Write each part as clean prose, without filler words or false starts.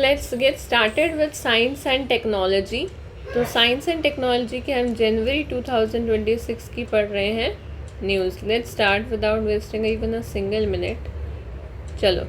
Let's get started with science and technology. तो science and technology के हम जनवरी 2026 की पढ़ रहे हैं news. Let's start without wasting even a single minute. चलो,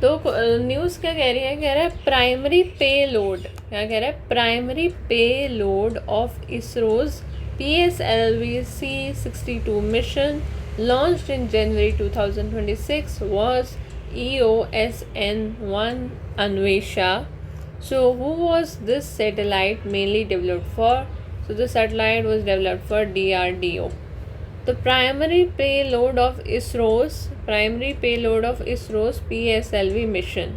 तो न्यूज़ क्या कह रही है? कह रहा है प्राइमरी पे लोड। क्या कह रहा है? प्राइमरी पे load of ISRO's PSLV C62 mission launched in January 2026 was EOSN-1 Anvesha. So who was this satellite mainly developed for? So the satellite was developed for DRDO. The primary payload of ISRO's PSLV mission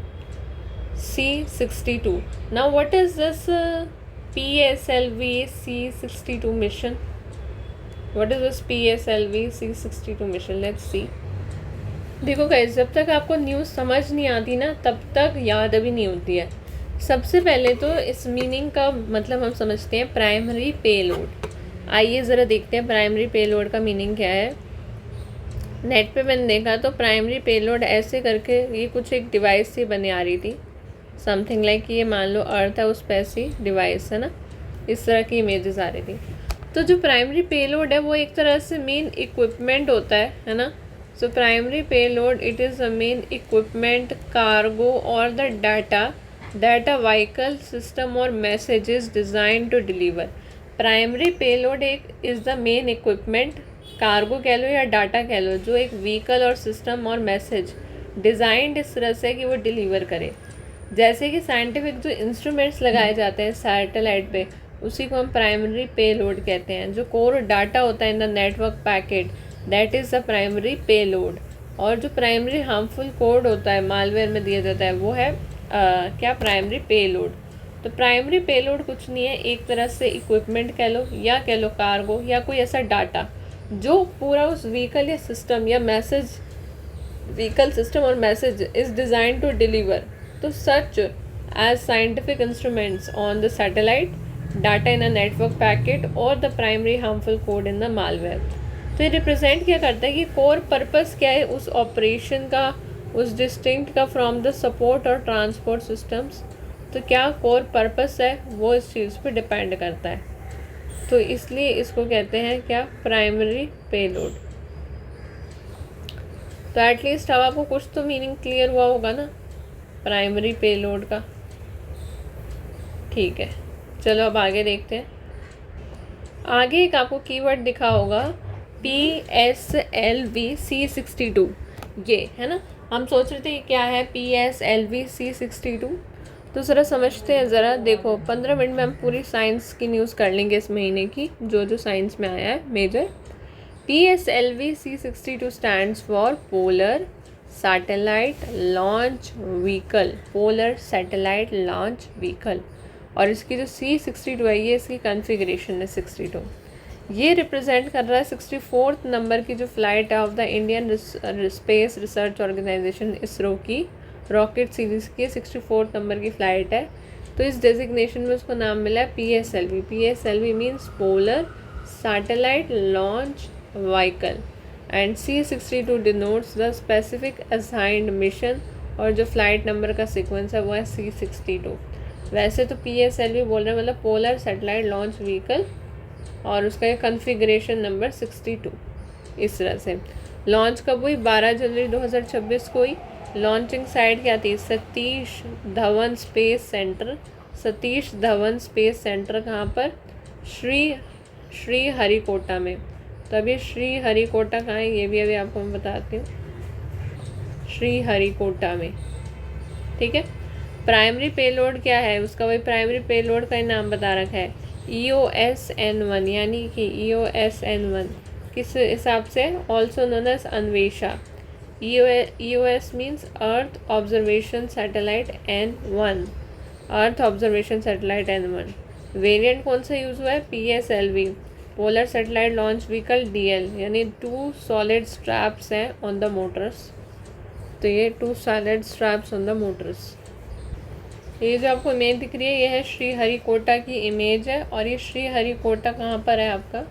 C62. Now what is this PSLV C62 mission? What is this PSLV C62 mission? Let's see. देखो guys, जब तक आपको news समझ नहीं आती ना तब तक याद भी नहीं होती है। सबसे पहले तो इस मीनिंग का मतलब हम समझते हैं प्राइमरी पेलोड। आइए ज़रा देखते हैं प्राइमरी पेलोड का मीनिंग क्या है। नेट पे मैंने देखा तो प्राइमरी पेलोड ऐसे करके ये कुछ एक डिवाइस सी बने आ रही थी, समथिंग लाइक ये मान लो अर्थ है, उस पर ऐसी डिवाइस है ना, इस तरह की इमेजेस आ रही थी। तो जो प्राइमरी पेलोड है वो एक तरह से मेन इक्विपमेंट होता है ना। So primary payload it is the main equipment, cargo और द डाटा व्हीकल सिस्टम और messages design to deliver. Primary payload एक is the main equipment, cargo कह लो या डाटा कह लो, जो एक व्हीकल और सिस्टम और मैसेज डिज़ाइंड इस तरह से कि वो डिलीवर करे। जैसे कि साइंटिफिक जो इंस्ट्रूमेंट्स लगाए जाते हैं सैटेलाइट पे, उसी को हम प्राइमरी पेलोड कहते हैं। जो कोर डाटा होता है in the network packet, that is the primary payload. और जो प्राइमरी हार्मफुल कोड होता है मालवेयर में दिया जाता है वो है क्या? Primary payload. तो प्राइमरी पेलोड कुछ नहीं है, एक तरह से इक्विपमेंट कह लो या कह लो कार्गो या कोई ऐसा डाटा जो पूरा उस व्हीकल या सिस्टम या मैसेज, व्हीकल सिस्टम और message is design to deliver तो such as scientific instruments on the satellite, data in a network packet और the primary harmful code in the malware. तो ये रिप्रेजेंट क्या करता है कि कोर पर्पस क्या है उस ऑपरेशन का, उस डिस्टिंक्ट का फ्रॉम द सपोर्ट और ट्रांसपोर्ट सिस्टम्स। तो क्या कोर पर्पस है वो इस चीज़ पे डिपेंड करता है। तो इसलिए इसको कहते हैं क्या? Primary payload. तो एटलीस्ट अब आपको कुछ तो मीनिंग क्लियर हुआ होगा ना प्राइमरी पेलोड का। ठीक है, चलो अब आगे देखते हैं। आगे एक आपको कीवर्ड दिखा होगा PSLV C62, ये है ना। हम सोच रहे थे क्या है PSLV C62, तो ज़रा समझते हैं। ज़रा देखो, 15 मिनट में हम पूरी साइंस की न्यूज़ कर लेंगे इस महीने की, जो साइंस में आया है major. PSLV C62 stands for polar satellite launch vehicle, polar satellite launch vehicle. और इसकी जो C62 है ये इसकी कॉन्फ़िगरेशन है 62। ये रिप्रेजेंट कर रहा है 64th नंबर की जो फ्लाइट है of the Indian space research organisation ISRO की रॉकेट सीरीज़ की 64th नंबर की फ़्लाइट है। तो इस डेजिग्नेशन में उसको नाम मिला है PSLV। PSLV means polar satellite launch vehicle and C62 denotes the specific assigned mission. और जो फ्लाइट नंबर का सीक्वेंस है वो है C62। वैसे तो PSLV बोल रहे हैं मतलब पोलर सैटेलाइट लॉन्च व्हीकल, और उसका ये कॉन्फ़िगरेशन नंबर 62। इस तरह से लॉन्च कब हुई? 12 जनवरी 2026 को हुई। लॉन्चिंग साइट क्या थी? Satish Dhawan space centre. Satish Dhawan space centre कहाँ पर? श्री हरिकोटा में। तो अब ये श्री हरिकोटा कहाँ है ये भी अभी आपको मैं बताती हूँ। श्री हरिकोटा में, ठीक है। प्राइमरी पेलोड क्या है उसका? वही प्राइमरी पेलोड का ही नाम बता रखा है EOSN-1, यानी कि EOSN-1 किस हिसाब से? Also known as Anvesha. EOS means earth observation satellite N1, earth observation satellite N1। Variant कौन सा यूज़ हुआ है? PSLV, polar satellite launch vehicle DL, यानी 2 सॉलिड स्ट्रैप्स हैं ऑन द मोटर्स। तो ये 2 solid straps on the motors. ये जो आपको इमेज दिख रही है ये है श्री हरिकोटा की इमेज है। और ये श्री हरिकोटा कहाँ पर है आपका?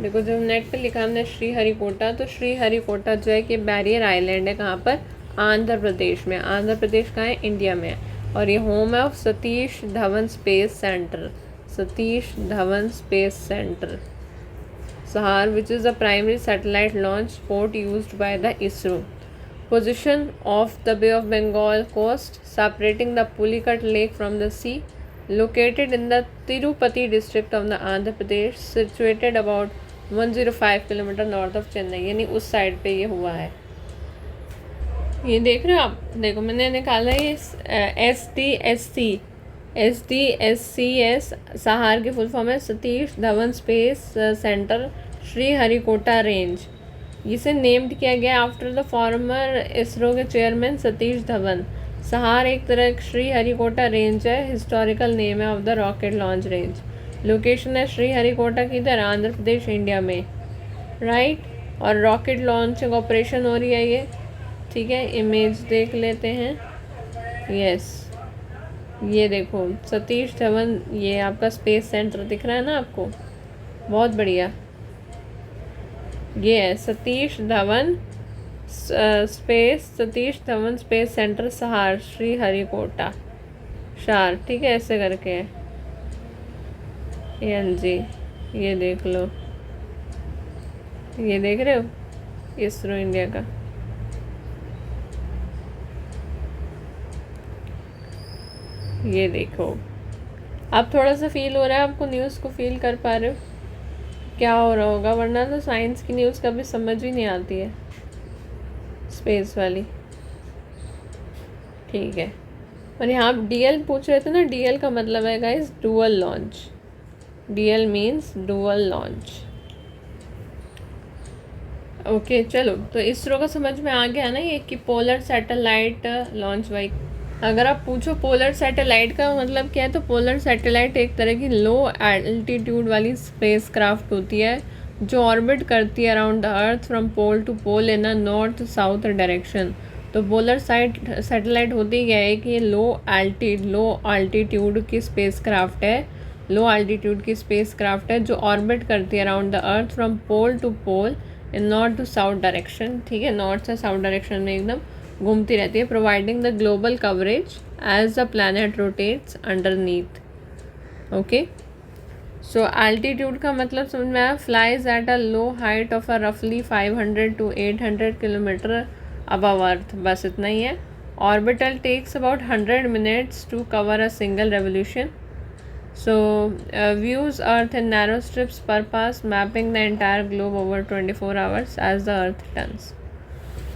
देखो, जब नेट पे लिखा हमने श्री हरिकोटा, तो श्री हरिकोटा जो है कि बैरियर आइलैंड है कहाँ पर? आंध्र प्रदेश में। आंध्र प्रदेश कहाँ है? इंडिया में है। और ये होम है of Satish Dhawan space centre, Satish Dhawan space centre Sahar, which is the primary satellite launch port used by the ISRO. Position of the Bay of Bengal coast, separating the Pulicat Lake from the sea, located in the Tirupati district of the Andhra Pradesh, situated about 105 kilometre north of Chennai, यानी उस side पे ये हुआ है। ये देख रहे हो आप, देखो मैंने निकाला है SDSCS सहार की फुल फॉर्म है Satish Dhawan space centre Sriharikota range. इसे नेम्ड किया गया आफ्टर द फॉर्मर इसरो के चेयरमैन सतीश धवन। सहार एक तरह श्रीहरिकोटा रेंज है, हिस्टोरिकल नेम है of the rocket launch range. Location है श्रीहरिकोटा की इधर आंध्र प्रदेश इंडिया में, राइट। और रॉकेट लॉन्चिंग ऑपरेशन हो रही है ये, ठीक है। इमेज देख लेते हैं, यस ये देखो सतीश धवन, ये आपका स्पेस सेंटर दिख रहा है ना आपको, बहुत बढ़िया। ये है सतीश धवन स्पेस सेंटर सहार श्रीहरिकोटा शार, ठीक है, ऐसे करके है जी। ये देख लो, ये देख रहे हो इसरो इंडिया का। ये देखो, अब थोड़ा सा फील हो रहा है आपको, न्यूज़ को फील कर पा रहे हो क्या हो रहा होगा, वरना तो साइंस की न्यूज़ कभी समझ ही नहीं आती है, स्पेस वाली, ठीक है। और यहाँ आप DL पूछ रहे थे ना, DL का मतलब है guys dual launch, DL means dual launch. Okay चलो, तो इसरो का समझ में आ गया ना ये कि पोलर सैटेलाइट लॉन्च व्हीकल। अगर आप पूछो पोलर सैटेलाइट का मतलब क्या है, तो पोलर सैटेलाइट एक तरह की लो एल्टीट्यूड वाली स्पेस क्राफ्ट होती है जो ऑर्बिट करती है around the earth from pole to pole in a north south direction. तो पोलर सैटेलाइट होती क्या है कि ये लो आल्टीट्यूड की स्पेस क्राफ्ट है, लो एल्टीट्यूड की स्पेस क्राफ्ट है जो ऑर्बिट करती है around the earth from pole to pole in north to south direction, ठीक है, नॉर्थ से साउथ डायरेक्शन में एकदम घूमती रहती है, providing the global coverage as the planet rotates underneath. Okay, so altitude का मतलब समझ में आया, flies at a low height of a रफली 500 to 800 किलोमीटर अबव अर्थ, बस इतना ही है। Orbital takes about 100 minutes to cover a single revolution. So views earth in narrow strips per pass, mapping the entire globe over 24 hours as the earth turns.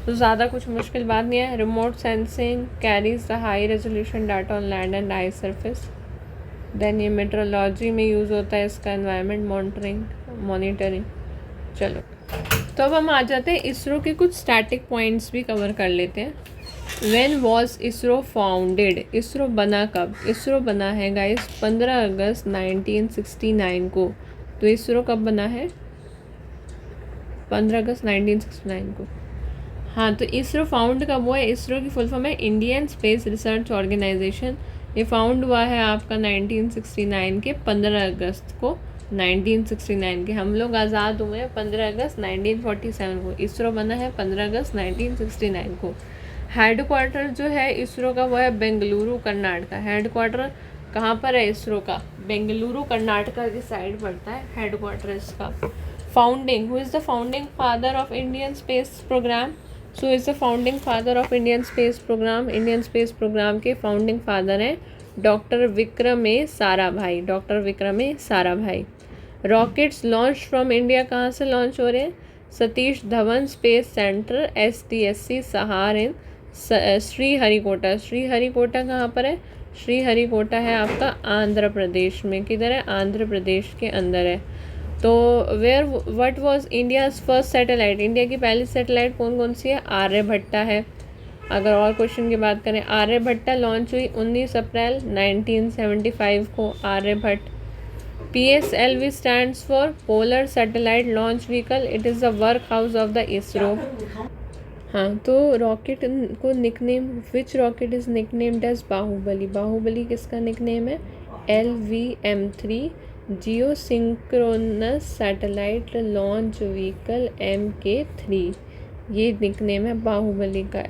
तो ज़्यादा कुछ मुश्किल बात नहीं है। Remote sensing carries the high resolution data on land and I surface. Then ये meteorology में use होता है इसका, एनवायरनमेंट मॉनिटरिंग। चलो, तो अब हम आ जाते हैं इसरो के कुछ स्टैटिक पॉइंट्स भी कवर कर लेते हैं। When was ISRO founded, ISRO बना कब? इसरो बना है गाइस 15 अगस्त 1969 को। तो इसरो कब बना है? 15 अगस्त 1969 को। हाँ, तो इसरो फाउंड कब हुआ है? इसरो की फुल फॉर्म है इंडियन स्पेस रिसर्च ऑर्गेनाइजेशन। ये फाउंड हुआ है आपका 1969 के 15 अगस्त को। 1969 के, हम लोग आज़ाद हुए हैं 15 अगस्त 1947 को। इसरो बना है 15 अगस्त 1969 को। हेडक्वार्टर जो है इसरो का वो है बेंगलुरु कर्नाटका। हेडक्वार्टर कहाँ पर है इसरो का? बेंगलुरु कर्नाटका की साइड पड़ता है हेडक्वार्टर इसका। Founding, who is the founding father of Indian space program? So is the founding father of Indian space program. Indian space program के फाउंडिंग फादर हैं doctor Vikram Sarabhai. Doctor Vikram Sarabhai. Rockets launch from India कहाँ से launch हो रहे हैं? Satish Dhawan space centre SDSC SHAR in Sriharikota. Sriharikota कहाँ पर है? श्रीहरिकोटा है आपका आंध्र प्रदेश में। किधर है? आंध्र प्रदेश के अंदर है। तो what was India's first satellite? India की पहली सैटेलाइट कौन कौन सी है? आर्यभट्टा है। अगर और क्वेश्चन की बात करें, आर्यभट्टा लॉन्च हुई 19 अप्रैल 1975 को। Aryabhata. PSLV stands for polar satellite launch vehicle. It is the work house of the ISRO. हाँ, तो रॉकेट को nickname, which rocket is nicknamed as Baahubali? Baahubali किसका निकनेम है? LVM-3 geosynchronous satellite launch vehicle MK3। ये निकनेम है बाहुबली का,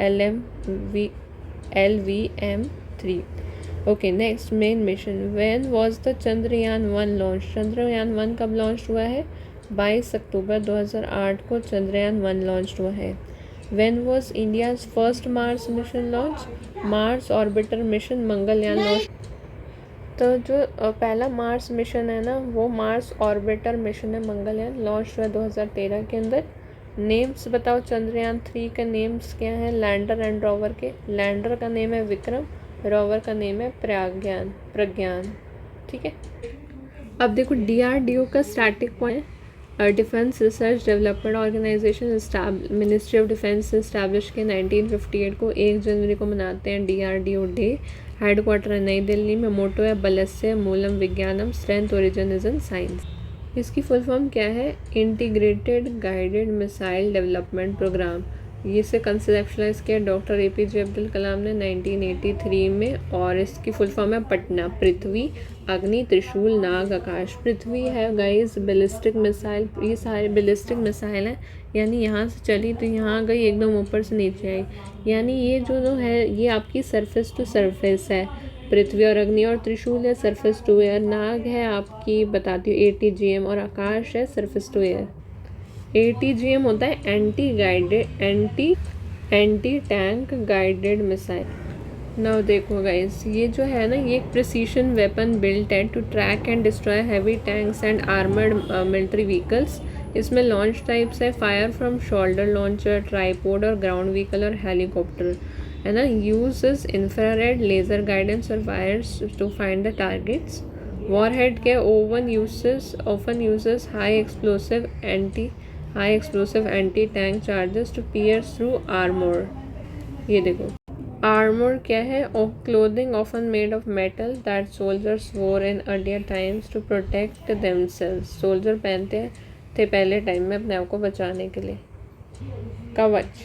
LVM-3। Okay, next main mission. When was the Chandrayaan one launch? Chandrayaan one कब launch हुआ है? 22 अक्टूबर 2008 को चंद्रयान-1 लॉन्च हुआ है। When was India's first Mars mission launch? Mars orbiter mission Mangalyaan launch. तो जो पहला मार्स मिशन है ना, वो मार्स ऑर्बिटर मिशन है मंगलयान, लॉन्च हुआ 2013 के अंदर। नेम्स बताओ चंद्रयान 3 के नेम्स क्या हैं लैंडर एंड रोवर के? लैंडर का नेम है विक्रम, रोवर का नेम है प्रज्ञान। ठीक है, अब देखो DRDO का static point, defence research development organisation, ministry of defence establish के 1958 को 1 जनवरी को मनाते हैं DRDO डे। हेडक्वार्टर है नई दिल्ली में। मोटो है बलस्य मूलम विज्ञानम, strength origin is in science. इसकी फुल फॉर्म क्या है? Integrated guided missile development programme. इसे कंसेप्शलाइज किया डॉक्टर APJ अब्दुल कलाम ने 1983 में, और इसकी फुल फॉर्म है पटना, पृथ्वी, अग्नि, त्रिशूल, नाग, आकाश। पृथ्वी है गाइस बैलिस्टिक मिसाइल, ये सारे बैलिस्टिक मिसाइल हैं, यानी यहाँ से चली तो यहाँ गई, एकदम ऊपर से नीचे आई, यानी ये जो है ये आपकी सरफेस टू सरफेस है। पृथ्वी और अग्नि, और त्रिशूल है सरफेस टू एयर। नाग है आपकी बताती हूँ ATGM, और आकाश है सरफेस टू एयर। ATGM होता है anti tank guided missile. Now देखो गाइस, ये जो है ना, ये एक प्रिसीशन वेपन बिल्ट है to track and destroy heavy tanks and armoured military vehicles. इसमें लॉन्च टाइप्स है fire from shoulder launcher, tripod और ग्राउंड व्हीकल और हेलीकॉप्टर, है ना। यूजेस इंफ्रारेड लेज़र गाइडेंस और wires to find the targets. Warhead के often uses high explosive anti tank charges to pierce through armour. ये देखो armour क्या है? Clothing often made of metal that soldiers wore in earlier times to protect themselves. Soldier पहनते थे पहले time में अपने आप को बचाने के लिए। कवच